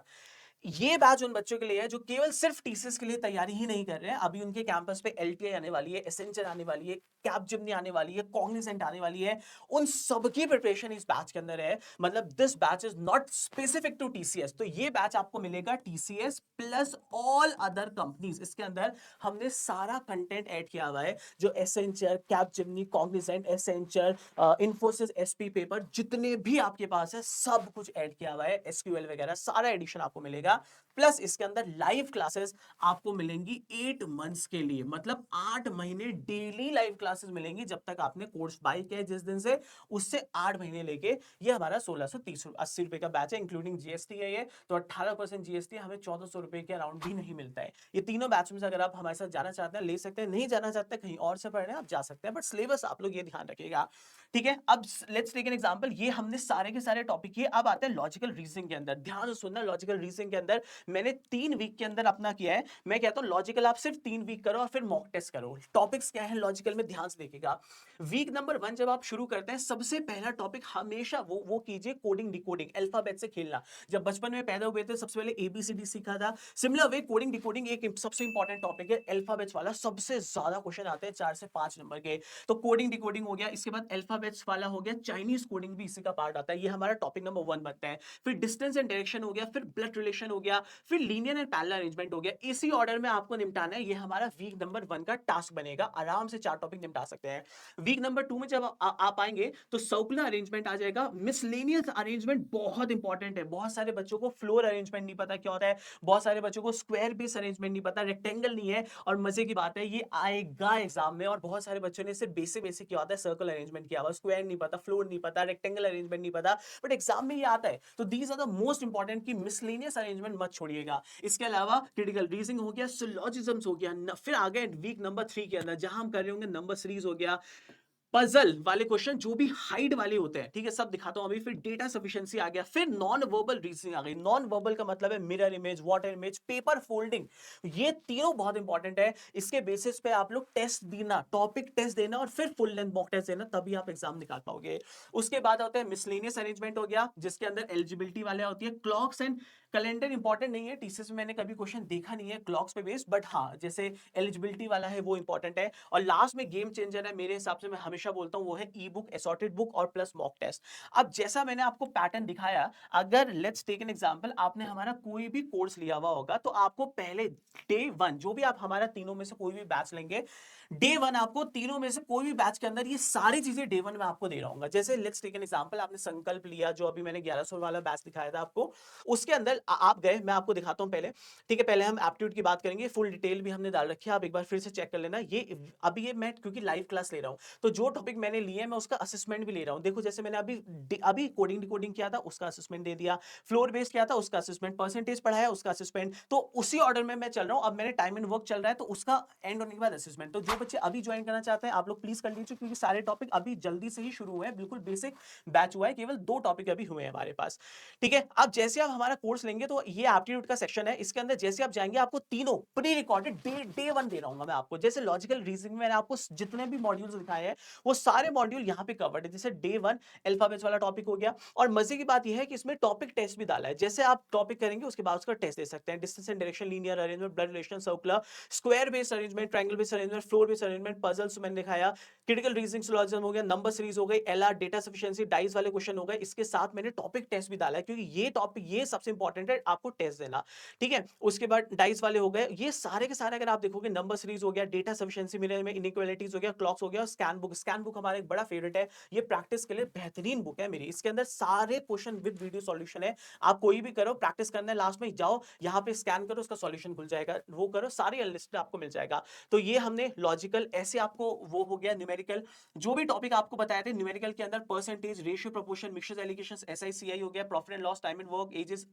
ये बैच उन बच्चों के लिए है जो केवल सिर्फ टीसीएस के लिए तैयारी ही नहीं कर रहे हैं, अभी उनके कैंपस पे एलटीआई आने वाली है, एसेंचर आने वाली है, कैपजेमिनी आने वाली है, कॉग्निजेंट आने वाली है, उन सबकी प्रिपरेशन इस बैच के अंदर है। मतलब this batch is not specific to TCS, तो ये बैच आपको मिलेगा TCS plus all other companies. इसके अंदर हमने सारा कंटेंट ऐड किया हुआ है, जो Accenture, Capgemini, Cognizant, Accenture, Infosys, SP paper, जितने भी आपके पास है सब कुछ ऐड किया हुआ है, एसक्यूएल वगैरह सारा एडिशन आपको मिलेगा। प्लस इसके अंदर लाइव क्लासेस आपको मिलेंगी 8 मंथ्स के लिए, मतलब 8 महीने डेली लाइव क्लासेस मिलेंगी जब तक आपने कोर्स बाय किया है जिस दिन से, उससे 8 महीने लेके। ये हमारा 1680 रुपए का बैच है, इंक्लूडिंग जीएसटी है ये, तो 18% जीएसटी, हमें 1400 रुपए के अराउंड भी नहीं मिलता है। ये तीनों बैच में से अगर आप हमारे साथ जाना चाहते हैं ले सकते हैं, नहीं जाना चाहते कहीं और से पढ़ने आप जा सकते हैं, बट सिलेबस आप लोग ये ध्यान रखिएगा, ठीक है। अब लेट्स टेक एन एग्जांपल, ये हमने सारे के सारे टॉपिक किए, अब आते हैं लॉजिकल रीजनिंग के अंदर। ध्यान से सुनना, लॉजिकल रीजनिंग के अंदर मैंने 3 वीक के अंदर अपना किया है। मैं कहता हूं लॉजिकल आप सिर्फ 3 वीक करो और फिर मॉक टेस्ट करो। टॉपिक्स क्या है लॉजिकल में, ध्यान से देखिएगा। वीक नंबर 1 जब आप शुरू करते हैं, सबसे पहला टॉपिक हमेशा वो कीजिए कोडिंग डिकोडिंग, अल्फाबेट से खेलना। जब बचपन में पैदा हुए थे सबसे पहले एबीसीडी सीखा था, सिमिलर वे कोडिंग डिकोडिंग एक सबसे इंपॉर्टेंट टॉपिक है। अल्फाबेट्स वाला सबसे ज्यादा क्वेश्चन आते हैं 4 से 5 नंबर के। तो कोडिंग डिकोडिंग हो गया, इसके बाद अल्फाबेट्स वाला हो गया, चाइनीज कोडिंग भी इसी का पार्ट आता है। ये हमारा टॉपिक नंबर 1 बनता है। फिर डिस्टेंस एंड डायरेक्शन हो गया, फिर ब्लड रिलेशन हो गया, फिर लीनियर एंड पैरेलल अरेंजमेंट हो गया। इसी ऑर्डर में आपको निपटाना है। ये हमारा वीक नंबर 1 का टास्क बनेगा। आराम से 4 टॉपिक निपटा सकते हैं। वीक नंबर 2 में जब आप आएंगे तो सर्कुलर अरेंजमेंट आ जाएगा। मिसलेनियस अरेंजमेंट बहुत इंपॉर्टेंट है। बहुत सारे बच्चों को फ्लोर अरेंजमेंट नहीं पता क्या होता है, बहुत सारे बच्चों को स्क्वायर बेस अरेंजमेंट नहीं पता, रेक्टेंगल नहीं है। और मजे की बात है ये आएगा एग्जाम में, और बहुत सारे बच्चों ने सिर्फ बेसिक बेसिक क्या होता है सर्कल अरेंजमेंट किया हुआ, स्क्वायर नहीं पता, फ्लोर नहीं पता, रेक्टेंगल अरेंजमेंट नहीं पता, बट एग्जाम में ये आता है। तो these are the most important की मिसलेनियस अरेंजमेंट मत छोड़िएगा। इसके अलावा क्रिटिकल रीजनिंग हो गया, सिलोजिज्म्स हो गया। फिर आ गए वीक नंबर 3 के अंदर जहां हम कर रहे होंगे नंबर सीरीज हो गया, पजल वाले क्वेश्चन जो भी हाइड वाले होते हैं, ठीक है, सब दिखाता हूं अभी। फिर डेटा सफिशिएंसी आ गया, फिर नॉन वर्बल रीजनिंग आ गई। नॉन वर्बल का मतलब है mirror image, water image, paper folding. ये तीनों बहुत इंपॉर्टेंट है। इसके बेसिस पे आप लोग टेस्ट देना, टॉपिक टेस्ट देना और फिर फुल लेंथ मॉक टेस्ट देना, तभी आप एग्जाम निकाल पाओगे। उसके बाद होता है मिसलेनियस अरेंजमेंट हो गया, जिसके अंदर एलिजिबिलिटी वाले होती है। क्लॉक्स एंड कैलेंडर इंपॉर्टेंट नहीं है, टीसीएस में मैंने कभी क्वेश्चन देखा नहीं है क्लॉक्स पे बेस्ड, बट हाँ जैसे एलिजिबिलिटी वाला है वो इंपॉर्टेंट है। और लास्ट में गेम चेंजर है मेरे हिसाब से, मैं हमेशा बोलता हूं, वो है ई बुक, असॉर्टेड बुक और प्लस मॉक टेस्ट। अब जैसा मैंने आपको पैटर्न दिखाया, अगर लेट्स टेक एन एग्जांपल, आपने हमारा कोई भी कोर्स लिया हुआ होगा तो आपको पहले डे 1 जो भी आप हमारा तीनों में से कोई भी बैच लेंगे, डे 1 आपको तीनों में से कोई भी बैच के अंदर ये सारी चीजें डे 1 में आपको दे रहा हूँ। जैसे लेट्स टेक एन एग्जांपल, आपने संकल्प लिया जो अभी मैंने 1100 वाला बैच दिखाया था आपको, उसके अंदर आप गए, मैं आपको दिखाता हूं पहले, ठीक है। पहले हम एप्टीट्यूड की बात करेंगे, फुल डिटेल भी हमने डाल रखी है, आप एक बार फिर से चेक कर लेना। ये अभी ये मैं क्योंकि लाइव क्लास ले रहा हूं, तो जो टॉपिक मैंने लिए है मैं उसका असेसमेंट भी ले रहा हूं। देखो जैसे मैंने अभी कोडिंग डिकोडिंग किया था उसका असेसमेंट दे दिया, फ्लोर बेस्ड किया था उसका असेसमेंट, परसेंटेज पढ़ाया उसका असेसमेंट, तो उसी ऑर्डर में मैं चल रहा हूं। अब मैंने टाइम एंड वर्क चल रहा है तो उसका एंड होने के बाद असेसमेंट। तो जो बच्चे अभी ज्वाइन करना चाहते हैं आप लोग प्लीज कर लीजिए, क्योंकि सारे टॉपिक अभी जल्दी से ही शुरू हुए हैं, बिल्कुल बेसिक बैच हुआ है, केवल 2 टॉपिक अभी हुए हैं हमारे पास, ठीक है। अब जैसे आप हमारा कोर्स लेंगे तो ये एप्टीट्यूड का सेक्शन है, इसके अंदर जैसे आप जाएंगे आपको तीनों प्री रिकॉर्डेड डे 1 दे रहा हूं मैं आपको। जैसे लॉजिकल रीजनिंग में मैंने आपको जितने भी मॉड्यूल्स दिखाए हैं वो सारे मॉड्यूल यहां पे कवर्ड है। जैसे डे 1 अल्फाबेट्स वाला टॉपिक हो गया, और मजे की बात यह है कि इसमें टॉपिक टेस्ट भी डाला है। जैसे आप टॉपिक करेंगे उसके बाद उसका टेस्ट दे सकते हैं। Distance and direction, linear arrangement, blood relation, circular, square based arrangement, triangle based arrangement, floor based arrangement, puzzles मैंने दिखाया, क्रिटिकल रीजनिंग, सिलोजिज्म हो गया, नंबर सीरीज हो गई, एलआर, डेटा सफिशिएंसी, डाइस वाले क्वेश्चन हो गए। इसके साथ मैंने टॉपिक टेस्ट भी डाला है, क्योंकि ये टॉपिक ये सबसे इंपॉर्टेंट है, आपको टेस्ट देना, ठीक है। उसके बाद डाइस वाले हो गए, ये सारे के सारे अगर आप देखोगे, नंबर सीरीज हो गया, डेटा सफिशिएंसी मिरर में इनइक्वालिटीज हो गया, क्लॉक्स हो गया, स्कैन बुक। स्कैन बुक हमारा एक बड़ा फेवरेट है, ये प्रैक्टिस के लिए बेहतरीन बुक है मेरी। इसके अंदर सारे क्वेश्चन विद वीडियो सॉल्यूशन है, आप कोई भी करो, प्रैक्टिस करना है, लास्ट में जाओ यहाँ पे स्कैन करो, उसका सॉल्यूशन खुल जाएगा, वो करो, सारी अनलिस्टेड आपको मिल जाएगा। तो ये हमने लॉजिकल ऐसे आपको वो हो गया। न्यूमेरिकल जो भी टॉपिक आपको बताए थे, न्यूमेरिकल के अंदर percentage, ratio, proportion, mixtures, alligations, SICI हो गया, profit and loss, time and work, ages,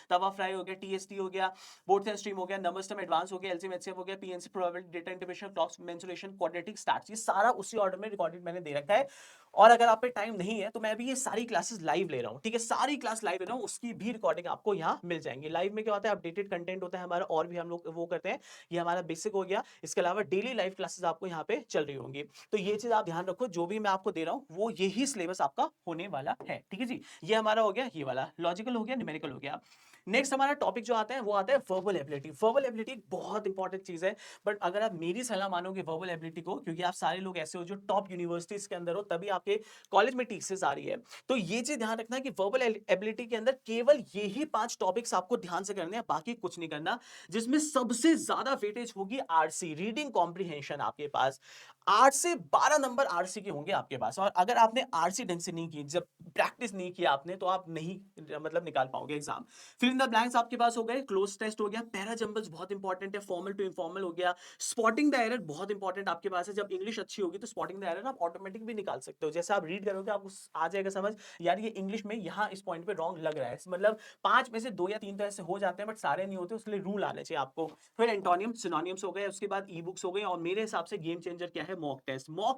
तवा फ्राई हो गया, टीएसटी हो गया, बोर्ड एंड स्ट्रीम हो गया, नंबर सिस्टम एडवांस हो गया, एलसीएम एचसीएफ हो गया, PNC, probability, data integration, clocks, mensuration, quadratic, stars, ये सारा उसी ऑर्डर में रिकॉर्डेड मैंने दे रखा है। और अगर आप पे टाइम नहीं है तो मैं भी ये सारी क्लासेस लाइव ले रहा हूं, ठीक है, सारी क्लास लाइव ले रहा हूं, उसकी भी रिकॉर्डिंग आपको यहाँ मिल जाएंगी। लाइव में क्या होता है, अपडेटेड कंटेंट होता है हमारा, और भी हम लोग वो करते हैं, ये हमारा बेसिक हो गया। इसके अलावा डेली लाइव क्लासेस आपको यहाँ पे चल रही होंगी। तो ये चीज आप ध्यान रखो, जो भी मैं आपको दे रहा हूँ वो यही सिलेबस आपका होने वाला है, ठीक है जी। ये हमारा हो गया, ये वाला लॉजिकल हो गया, न्यूमेरिकल हो गया। नेक्स्ट हमारा टॉपिक जो आता है वो आता है वर्बल एबिलिटी। वर्बल एबिलिटी एक बहुत इंपॉर्टेंट चीज है, बट अगर आप मेरी सलाह मानोगे वर्बल एबिलिटी को, क्योंकि आप सारे लोग ऐसे हो जो टॉप यूनिवर्सिटीज के अंदर हो, तभी आपके कॉलेज में टीसीएस आ रही है, तो ये चीज ध्यान रखना कि वर्बल एबिलिटी के अंदर केवल यही 5 टॉपिक्स आपको ध्यान से करने हैं, बाकी कुछ नहीं करना। जिसमें सबसे ज्यादा वेटेज होगी आरसी, रीडिंग कॉम्प्रिहेंशन। आपके पास 8 से 12 नंबर आरसी के होंगे आपके पास, और अगर आपने आरसी ढंग से नहीं की, जब प्रैक्टिस नहीं किया आपने, तो आप नहीं मतलब निकाल पाओगे exam. Fill in the blanks आपके पास हो गए, क्लोज टेस्ट हो गया, पैरा जंबल्स बहुत इंपॉर्टेंट है, फॉर्मल टू इनफॉर्मल हो गया, स्पॉटिंग द एरर बहुत इंपॉर्टेंट आपके पास है। जब इंग्लिश अच्छी होगी तो स्पॉटिंग द एरर आप ऑटोमेटिक भी निकाल सकते हो। जैसे आप रीड करोगे आपको आ जाएगा समझ, यार ये इंग्लिश में यहाँ इस पॉइंट पे रॉन्ग लग रहा है, मतलब 5 में से 2 या 3 तो ऐसे हो जाते हैं, बट सारे नहीं होते, उसके लिए रूल आने चाहिए आपको। फिर एंटोनियम सिनोनियम्स हो गए, उसके बाद ई बुक्स हो गए, और मेरे हिसाब से गेम चेंजर क्या है, मॉक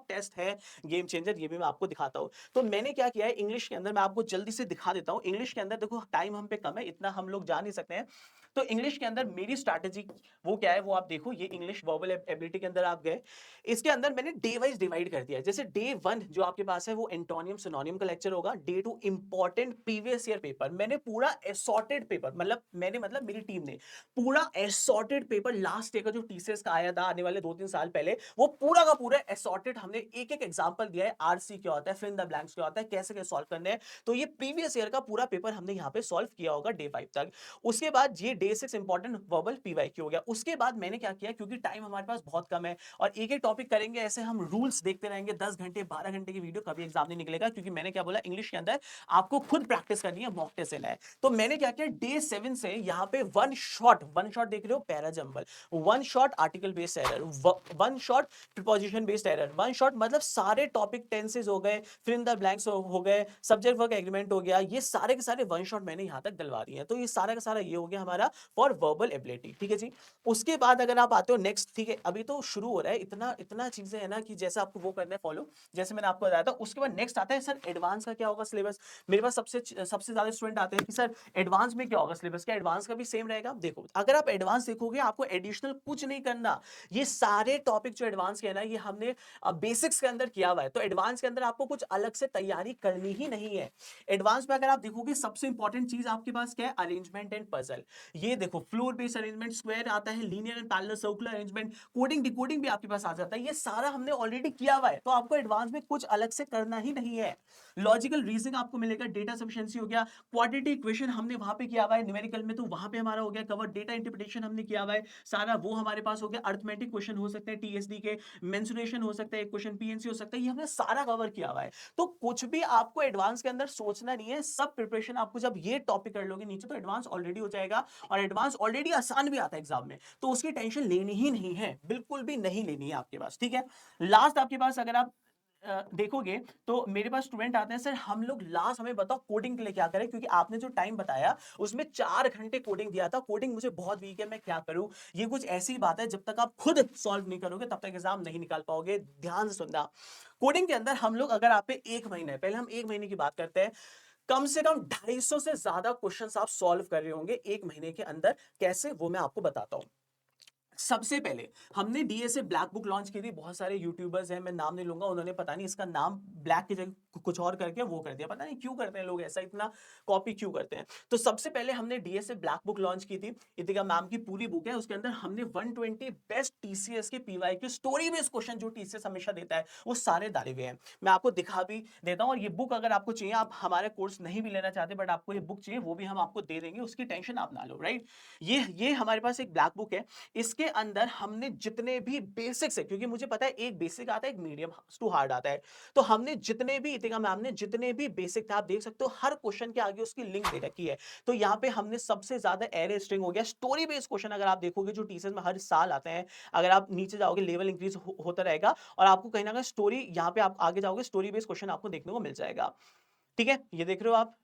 टेस्ट है गेम चेंजर, ये भी मैं आपको दिखाता हूँ। तो मैंने क्या किया है इंग्लिश के अंदर, मैं आपको जल्दी से दिखा देता हूँ। इंग्लिश के अंदर देखो टाइम हम पे कम है, इतना हम लोग जा नहीं सकते हैं। तो इंग्लिश के अंदर मेरी स्ट्रैटेजी वो क्या है वो आप देखो, ये इंग्लिश वर्बल एबिलिटी के अंदर आप गए, इसके अंदर मैंने डे वाइज डिवाइड कर दिया है। जैसे डे 1 जो आपके पास है वो एंटोनियम सिनोनियम का लेक्चर होगा। Day 2 important previous year paper, मैंने पूरा असॉर्टेड पेपर, मतलब मेरी टीम ने पूरा असॉर्टेड पेपर लास्ट ईयर का जो टीसीएस का आया था आने वाले 2-3 साल पहले, वो पूरा का पूरा असॉर्टेड, हमने एक एक एग्जांपल दिया है, आरसी क्या होता है, फिल इन द ब्लैंक्स क्या होता है, कैसे कैसे सॉल्व करने हैं। तो ये प्रीवियस ईयर का पूरा पेपर हमने यहाँ पे सॉल्व किया होगा डे 5 तक। उसके बाद ये डे 6 इंपॉर्टेंट वर्बल पीवाईक्यू हो गया। उसके बाद मैंने क्या किया, क्योंकि टाइम हमारे पास बहुत कम है और एक एक टॉपिक करेंगे, ऐसे हम रूल्स देखते रहेंगे 10 घंटे 12 घंटे की वीडियो, कभी एग्जाम नहीं निकलेगा। क्योंकि मैंने क्या बोला, इंग्लिश के अंदर आपको खुद प्रैक्टिस करनी है, मॉक टेस्ट लेना है। तो मैंने क्या किया, डे 7 से यहाँ पे वन शॉट देख रहे हो, parajumble, one shot article based error, one shot preposition based error, one shot मतलब सारे टॉपिक टेंसेस हो गए, फिल इन द ब्लैंक्स हो गए, सब्जेक्ट वर्क एग्रीमेंट हो गया, ये सारे के सारे वन शॉट मैंने यहाँ तक डलवा दिए हैं। तो ये सारा का सारा ये हो गया हमारा फॉर वर्बल एबिलिटी, ठीक है जी। उसके बाद अगर आप आते हो नेक्स्ट, ठीक है अभी तो शुरू हो रहा है, इतना इतना चीजें है ना कि जैसे आपको वो करना है फॉलो, जैसे मैंने आपको बताया था। उसके बाद नेक्स्ट आता है सर एडवांस का क्या होगा सिलेबस। मेरे पास सबसे ज्यादा स्टूडेंट आते हैं कि सर एडवांस में क्या होगा सिलेबस, क्या एडवांस का भी सेम रहेगा। देखो अगर आप एडवांस देखोगे आपको एडिशनल कुछ नहीं करना, ये सारे टॉपिक जो एडवांस के है ना ये हमने बेसिक्स के अंदर किया हुआ है। तो एडवांस के अंदर आपको कुछ अलग से तैयारी करनी ही नहीं है। एडवांस में अगर आप देखोगे सबसे इंपॉर्टेंट चीज आपके पास क्या है, अरेंजमेंट एंड पजल। ये देखो फ्लोर बेस्ड अरेंजमेंट, स्क्वायर आता है, linear and parallel circular arrangement, coding decoding भी आपके पास आ जाता है। ये सारा हमने ऑलरेडी किया हुआ है, तो आपको एडवांस में कुछ अलग से करना ही नहीं है। लॉजिकल रीजनिंग आपको मिलेगा, डेटा सफिशिएंसी हो गया, क्वाड्रेटिक इक्वेशन हमने वहां पे किया हुआ है, न्यूमेरिकल में तो वहां पे हमारा हो गया कवर, डेटा इंटरप्रिटेशन हमने किया हुआ है सारा, वो हमारे पास हो गया। अरिथमेटिक क्वेश्चन हो सकते हैं टीएसडी के, मेंसुरेशन हो सकता है, एक क्वेश्चन पीएनसी हो सकता है, ये हमने सारा कवर किया हुआ है। तो कुछ भी आपको एडवांस के अंदर सोचना नहीं है, सब प्रिपरेशन आपको जब ये टॉपिक कर लोगे नीचे तो एडवांस ऑलरेडी हो जाएगा। और एडवांस ऑलरेडी आसान भी आता है एग्जाम में, तो उसकी टेंशन लेनी ही नहीं है, बिल्कुल भी नहीं लेनी है आपके पास, ठीक है। लास्ट आपके पास अगर आप देखोगे तो मेरे पास स्टूडेंट आते हैं, सर हम लोग लास्ट हमें बताओ कोडिंग के लिए क्या करें, क्योंकि आपने जो टाइम बताया उसमें 4 घंटे कोडिंग दिया था, कोडिंग मुझे बहुत वीक है, मैं क्या करूं। ये कुछ ऐसी बात है जब तक आप खुद सॉल्व नहीं करोगे तब तक एग्जाम नहीं निकाल पाओगे। ध्यान से सुनना, कोडिंग के अंदर हम लोग अगर आप पे 1 महीना है, पहले हम 1 महीने की बात करते हैं, कम से कम 250 से ज्यादा क्वेश्चंस आप सॉल्व कर रहे होंगे 1 महीने के अंदर। कैसे, वो मैं आपको बताता हूं। सबसे पहले हमने डीएसए ब्लैक बुक लॉन्च की थी, बहुत सारे यूट्यूबर्स हैं, मैं नाम नहीं लूंगा, उन्होंने पता नहीं इसका नाम ब्लैक की जगह कुछ और करके वो कर दिया, पता नहीं क्यों करते हैं लोग ऐसा, इतना कॉपी क्यों करते हैं। तो सबसे पहले हमने डीएसए ब्लैक बुक लॉन्च की थी, इतिका मैम की पूरी बुक है, उसके अंदर हमने 120 बेस्ट टीसीएस के पीवाई के स्टोरी बेस्ड क्वेश्चन जो टीसीएस हमेशा देता है वो सारे डाले हुए हैं। मैं आपको दिखा भी देता हूँ, और ये बुक अगर आपको चाहिए, आप हमारे कोर्स नहीं भी लेना चाहते बट आपको ये बुक चाहिए, वो भी हम आपको दे देंगे, उसकी टेंशन आप ना लो, राइट। ये हमारे पास एक ब्लैक बुक है, इसके अंदर हमने जितने भी बेसिक्स है, क्योंकि मुझे पता है एक बेसिक आता है, एक मीडियम टू हार्ड आता है, तो हमने जितने भी इतिका मैम ने जितने भी बेसिक थे, आप देख सकते हो हर क्वेश्चन के आगे उसकी लिंक दे रखी है। तो यहाँ पे हमने सबसे ज्यादा एरे स्ट्रिंग हो गया, स्टोरी बेस्ड क्वेश्चन अगर आप देखोगे जो टीचर्स में हर साल आते हैं, अगर आप नीचे जाओगे लेवल इंक्रीज होता रहेगा और आपको कहीं ना कहीं स्टोरी, यहाँ पे आप आगे जाओगे स्टोरी बेस्ड क्वेश्चन आपको देखने को मिल जाएगा, ठीक है। ये देख रहे हो आप,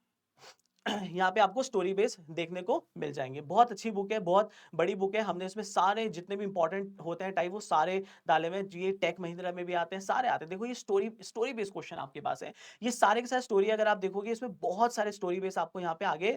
यहाँ पे आपको स्टोरी बेस देखने को मिल जाएंगे। बहुत अच्छी बुक है, बहुत बड़ी बुक है, हमने इसमें सारे जितने भी इंपॉर्टेंट होते हैं टाइप वो सारे डाले हुए हैं। ये टेक महिंद्रा में भी आते हैं, सारे आते हैं। देखो ये स्टोरी बेस्ड क्वेश्चन आपके पास है, ये सारे के सारे स्टोरी अगर आप देखोगे इसमें बहुत सारे स्टोरी बेस आपको यहाँ पे आगे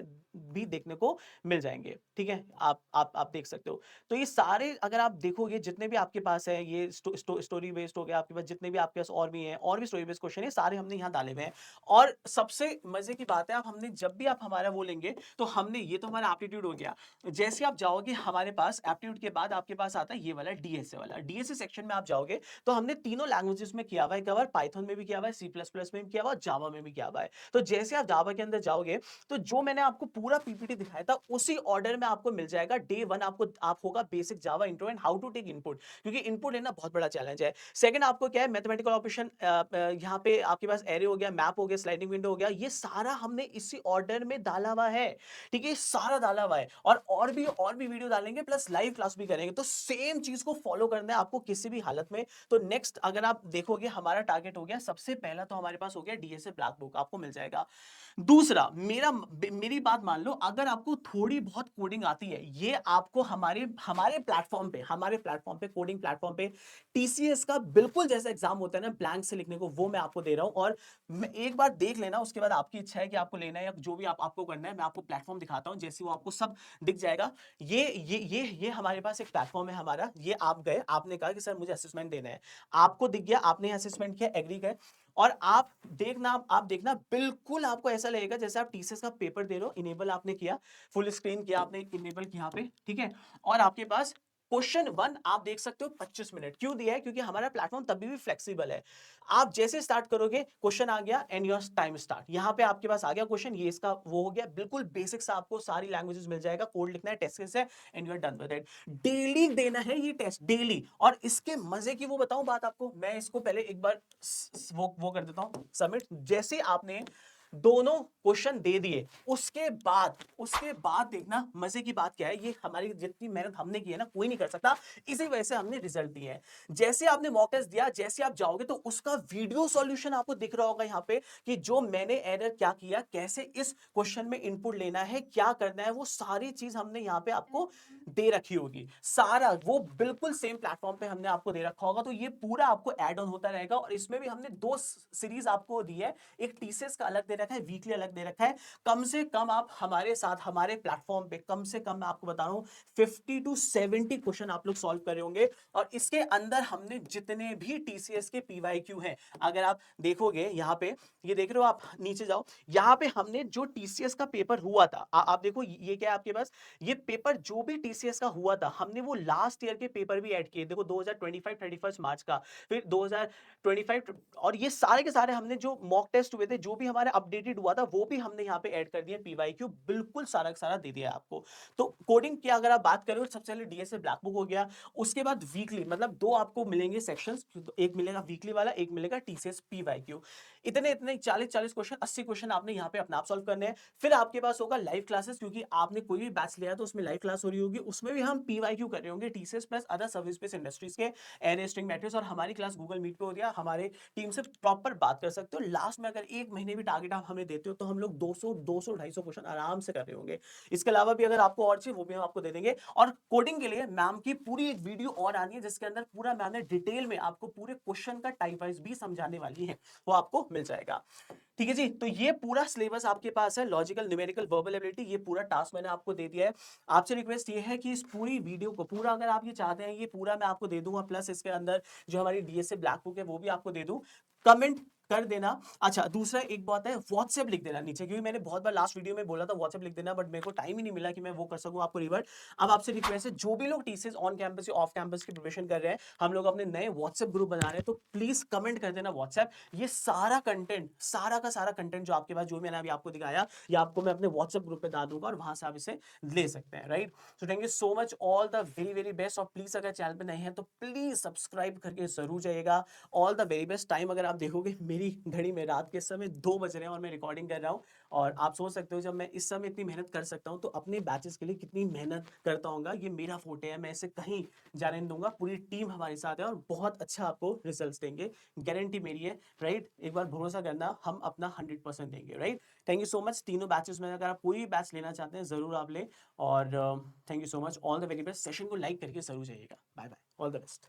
भी देखने को मिल जाएंगे, ठीक है। आप देख सकते हो। तो ये सारे अगर आप देखोगे जितने भी आपके पास है, ये स्टोरी बेस्ड हो गया आपके पास, जितने भी आपके पास और भी हैं और भी स्टोरी बेस्ड क्वेश्चन है, सारे हमने यहाँ डाले हुए हैं। और सबसे मजे की बात है, आप हमने जब भी आप हमारा वो लेंगे तो हमने, ये तो हमारा एप्टीट्यूड हो गया, जैसे आप जाओगे हमारे पास एप्टीट्यूड के बाद आपके पास आता है ये वाला डीएसए वाला, डीएसए सेक्शन में आप जाओगे तो हमने तीनों लैंग्वेजेस में किया हुआ है कवर, पाइथन में भी किया हुआ है, सी प्लस प्लस में भी किया हुआ है, जावा में भी किया हुआ है। तो जैसे आप जावा के अंदर जाओगे तो जो मैंने आपको पूरा पीपीटी दिखाया था उसी ऑर्डर में आपको मिल जाएगा। डे 1 आप होगा basic Java intro and how to take input, क्योंकि इनपुट लेना बहुत बड़ा चैलेंज है। सेकंड आपको क्या है, मैथमेटिकल ऑपरेशन, यहाँ पे आपके पास एरे हो गया, मैप हो गया, स्लाइडिंग विंडो हो गया, ये सारा हमने इसी ऑर्डर में डाला हुआ है, ठीक है, सारा डाला हुआ है, और भी वीडियो डालेंगे, प्लस लाइव क्लास भी करेंगे। तो सेम चीज को फॉलो करना है आपको किसी भी हालत में। तो नेक्स्ट अगर आप देखोगे हमारा टारगेट हो गया, सबसे पहला तो हमारे पास हो गया डीएसए ब्लैक बुक, आपको मिल जाएगा। दूसरा, मेरी बात मान लो, अगर आपको थोड़ी बहुत कोडिंग आती है, ये आपको हमारे हमारे प्लेटफॉर्म पे कोडिंग प्लेटफॉर्म पे टीसीएस का बिल्कुल जैसा एग्जाम होता है ना ब्लैंक से लिखने को, वो मैं आपको दे रहा हूं। और एक बार देख लेना, उसके बाद आपकी इच्छा है कि आपको लेना है या जो भी आपको करना है, मैं आपको प्लेटफॉर्म दिखाता हूं, जैसे वो आपको सब दिख जाएगा। ये हमारे पास एक प्लेटफॉर्म है हमारा। ये आप गए, आपने कहा कि सर मुझे असेसमेंट देना है, आपको दिख गया, आपने असेसमेंट किया, एग्री गए, और आप देखना बिल्कुल आपको ऐसा लगेगा जैसे आप टीसीएस का पेपर दे रहे हो। इनेबल आपने किया, फुल स्क्रीन किया आपने, इनेबल किया यहाँ पे, ठीक है। और आपके पास क्वेश्चन 1 आप देख सकते हो 25 मिनट क्यों दिया है, क्योंकि हमारा प्लेटफॉर्म तभी भी फ्लेक्सिबल है। आप जैसे स्टार्ट करोगे, क्वेश्चन आ गया एंड योर टाइम स्टार्ट, यहाँ पे आपके पास आ गया क्वेश्चन, ये इसका वो हो गया, बिल्कुल बेसिक सा आपको सारी लैंग्वेजेस मिल जाएगा, कोड लिखना है, टेस्ट केस है, and you are done with it. Daily देना है ये टेस्ट, डेली। और इसके मजे की वो बताऊं बात आपको, मैं इसको पहले एक बार वो कर देता हूं सबमिट। जैसे आपने दोनों क्वेश्चन दे दिए, उसके बाद देखना मजे की बात क्या है, ये हमारी जितनी मेहनत हमने की है ना, कोई नहीं कर सकता, इसी वजह से हमने रिजल्ट दिए हैं। जैसे आपने मॉक टेस्ट दिया, जैसे आप जाओगे तो उसका वीडियो सॉल्यूशन आपको दिख रहा होगा यहाँ पे, कि जो मैंने एरर क्या किया, कैसे इस क्वेश्चन में इनपुट लेना है, क्या करना है, वो सारी चीज हमने यहाँ पे आपको दे रखी होगी। सारा वो बिल्कुल सेम प्लेटफॉर्म पे हमने आपको दे रखा होगा। तो ये पूरा आपको ऐड ऑन होता रहेगा। और इसमें भी हमने 2 सीरीज आपको दी है, एक टीसीएस का अलग दे रखा है, वीकली अलग दे रखा है। कम से कम आप हमारे साथ हमारे प्लेटफॉर्म पे कम से कम मैं आपको बता रहा हूं 50 to 70 क्वेश्चन आप लोग सॉल्व करे होंगे। और इसके अंदर हमने जितने भी टीसीएस के पीवाईक्यू हैं, अगर आप देखोगे यहाँ पे, ये देख रहे हो आप, नीचे जाओ, यहाँ पे हमने जो टीसीएस का पेपर हुआ था, आप देखो ये क्या है आपके पास, ये पेपर जो भी टीसीएस का हुआ था, हमने वो लास्ट ईयर के पेपर भी ऐड किए। देखो 2025 31 मार्च का, फिर 2025, और ये सारे के सारे हमने जो मॉक टेस्ट हुए थे, जो भी हमारा अपडेटेड हुआ था, वो भी हमने यहाँ पे ऐड कर दिया, पीवाईक्यू बिल्कुल सारा का सारा दे दिया आपको। तो कोडिंग की अगर आप बात करें, सबसे पहले डीएसए ब्लैक बुक हो गया, उसके बाद वीकली, मतलब 2 आपको मिलेंगे सेक्शंस, एक मिलेगा वीकली वाला, एक मिलेगा टीसीएस पीवाईक्यू। इतने इतने 40 क्वेश्चन, 80 क्वेश्चन आपने यहाँ पे अपने आप सॉल्व करने हैं। फिर आपके पास होगा लाइव क्लासेस, क्योंकि आपने कोई भी बैच लिया तो उसमें लाइव क्लास हो रही होगी, उसमें भी हम पीवाईक्यू कर रहे होंगे, TCS plus other service based industries के एरे स्ट्रिंग मैट्रिक्स। और हमारी क्लास गूगल मीट पे हो गया, हमारे टीम से प्रॉपर बात कर सकते हो। लास्ट में अगर एक महीने भी टारगेट आप हमें देते हो, तो हम लोग 200 250 क्वेश्चन आराम से कर रहे होंगे। इसके अलावा भी अगर आपको और चाहिए, वो भी हम आपको दे देंगे। और कोडिंग के लिए मैम की पूरी एक वीडियो और आनी है, जिसके अंदर पूरा मैम ने डिटेल में आपको पूरे क्वेश्चन का टाइप वाइज भी समझाने वाली है, वो आपको मिल जाएगा। ठीक है जी, तो ये पूरा सिलेबस आपके पास है, लॉजिकल, न्यूमेरिकल, वर्बल एबिलिटी, ये पूरा टास्क मैंने आपको दे दिया है। आपसे रिक्वेस्ट ये है कि इस पूरी वीडियो को पूरा, अगर आप ये चाहते हैं, ये पूरा मैं आपको दे दूंगा, प्लस इसके अंदर जो हमारी डीएसए ब्लैक बुक है वो भी आपको दे दूं, कमेंट कर देना। अच्छा, दूसरा एक बात है, व्हाट्सएप लिख देना नीचे, क्योंकि मैंने बहुत बार लास्ट वीडियो में बोला था व्हाट्सएप लिख देना, बट मेरे को टाइम ही नहीं मिला कि मैं वो कर सकूं आपको रिवर्ट। अब आपसे रिक्वेस्ट है, जो भी लोग टीसीएस ऑन कैंपस या ऑफ कैंपस की प्रिपरेशन कर रहे हैं, हम लोग अपने नए व्हाट्सएप ग्रुप बना रहे हैं, तो प्लीज कमेंट कर देना व्हाट्सएप। ये सारा कंटेंट, सारा का सारा कंटेंट जो आपके पास, जो मैंने अभी आपको दिखाया, ये आपको मैं अपने व्हाट्सएप ग्रुप पे डाल दूंगा, और वहां से आप इसे ले सकते हैं, right. So thank you so much, all the very very best. और प्लीज अगर चैनल पे नए हैं तो प्लीज सब्सक्राइब करके जरूर जाइएगा। All the very best. Time अगर आप देखोगे मेरी घड़ी में रात के समय 2 बज रहे हैं और मैं रिकॉर्डिंग कर रहा हूँ, और आप सोच सकते हो जब मैं इस समय इतनी मेहनत कर सकता हूँ, तो अपने बैचेस के लिए कितनी मेहनत करता हूँ। ये मेरा फोटे है, मैं इसे कहीं जाने नहीं दूंगा। पूरी टीम हमारे साथ है और बहुत अच्छा आपको रिजल्ट्स देंगे, गारंटी मेरी है, राइट। एक बार भरोसा करना, हम अपना 100% देंगे, right. Thank you so much. तीनों बैचेस में अगर आप कोई भी बैच लेना चाहते हैं, जरूर आप लें। और thank you so much, all the very best. Session को लाइक करके जरूर जाइएगा। Bye bye, all the best.